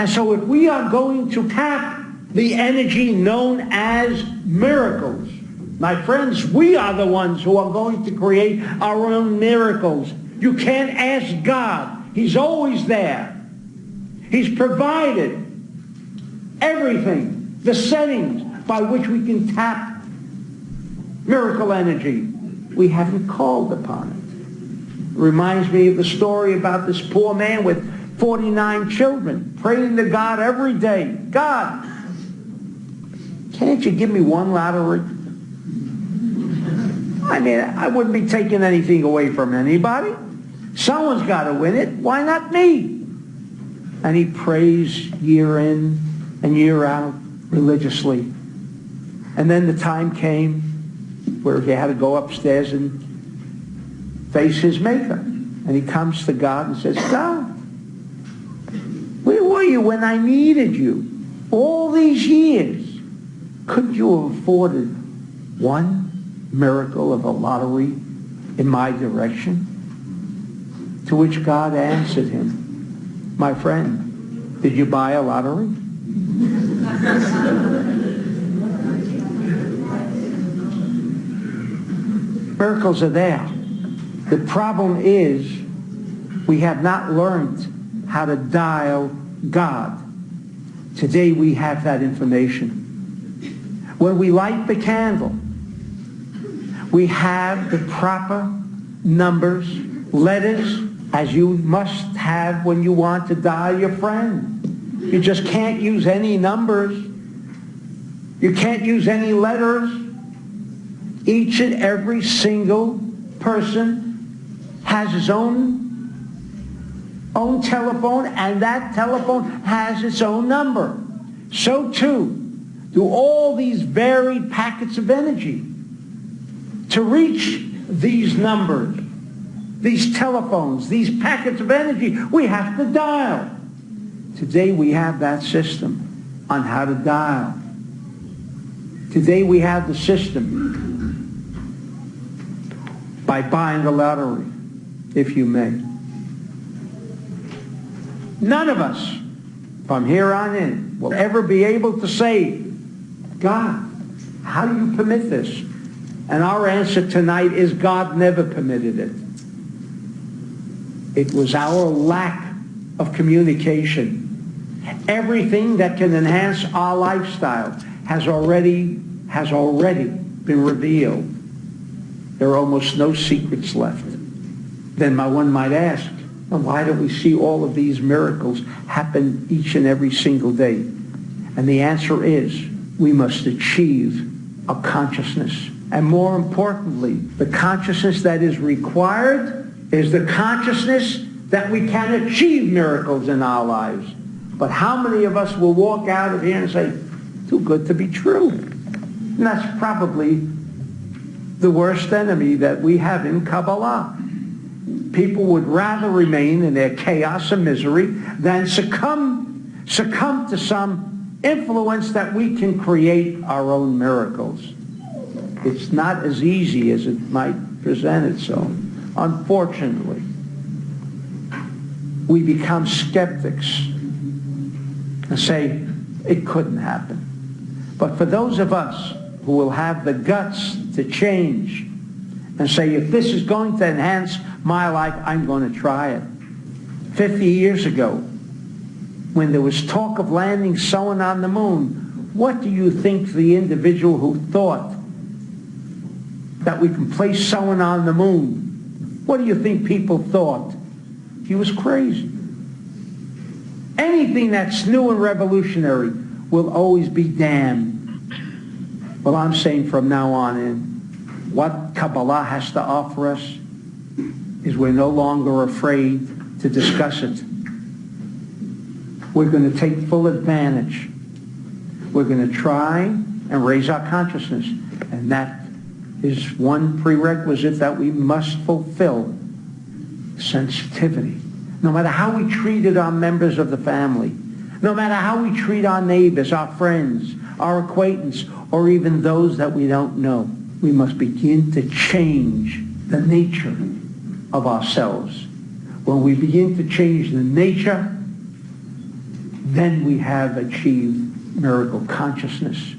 And so if we are going to tap the energy known as miracles, my friends, we are the ones who are going to create our own miracles. You can't ask God. He's always there. He's provided everything, the settings by which we can tap miracle energy. We haven't called upon it. It reminds me of the story about this poor man with 49 children praying to God every day. God, can't you give me one lottery? I mean, I wouldn't be taking anything away from anybody. Someone's got to win it. Why not me? And he prays year in and year out religiously. And then the time came where he had to go upstairs and face his maker. And he comes to God and says, God, where were you when I needed you? All these years. Couldn't you have afforded one miracle of a lottery in my direction? To which God answered him, my friend, did you buy a lottery? Miracles are there. The problem is we have not learned how to dial God. Today we have that information. When we light the candle, we have the proper numbers, letters, as you must have when you want to dial your friend. You just can't use any numbers. You can't use any letters. Each and every single person has his own telephone, and that telephone has its own number. So too do all these varied packets of energy. To reach these numbers, these telephones, these packets of energy, we have to dial. Today we have that system on how to dial. Today we have the system by buying the lottery, if you may. None of us, from here on in, will ever be able to say, God, how do you permit this? And our answer tonight is God never permitted it. It was our lack of communication. Everything that can enhance our lifestyle has already been revealed. There are almost no secrets left. Then one might ask, well, why do we see all of these miracles happen each and every single day? And the answer is, we must achieve a consciousness. And more importantly, the consciousness that is required is the consciousness that we can achieve miracles in our lives. But how many of us will walk out of here and say, too good to be true? And that's probably the worst enemy that we have in Kabbalah. People would rather remain in their chaos and misery than succumb to some influence that we can create our own miracles. It's not as easy as it might present itself. Unfortunately, we become skeptics and say, it couldn't happen. But for those of us who will have the guts to change and say, if this is going to enhance my life, I'm going to try it. 50 years ago, when there was talk of landing someone on the moon, what do you think the individual who thought that we can place someone on the moon, what do you think people thought? He was crazy. Anything that's new and revolutionary will always be damned. Well, I'm saying from now on in, what Kabbalah has to offer us is we're no longer afraid to discuss it. We're going to take full advantage. We're going to try and raise our consciousness. And that is one prerequisite that we must fulfill. Sensitivity. No matter how we treated our members of the family, no matter how we treat our neighbors, our friends, our acquaintance, or even those that we don't know, we must begin to change the nature of ourselves. When we begin to change the nature, then we have achieved miracle consciousness.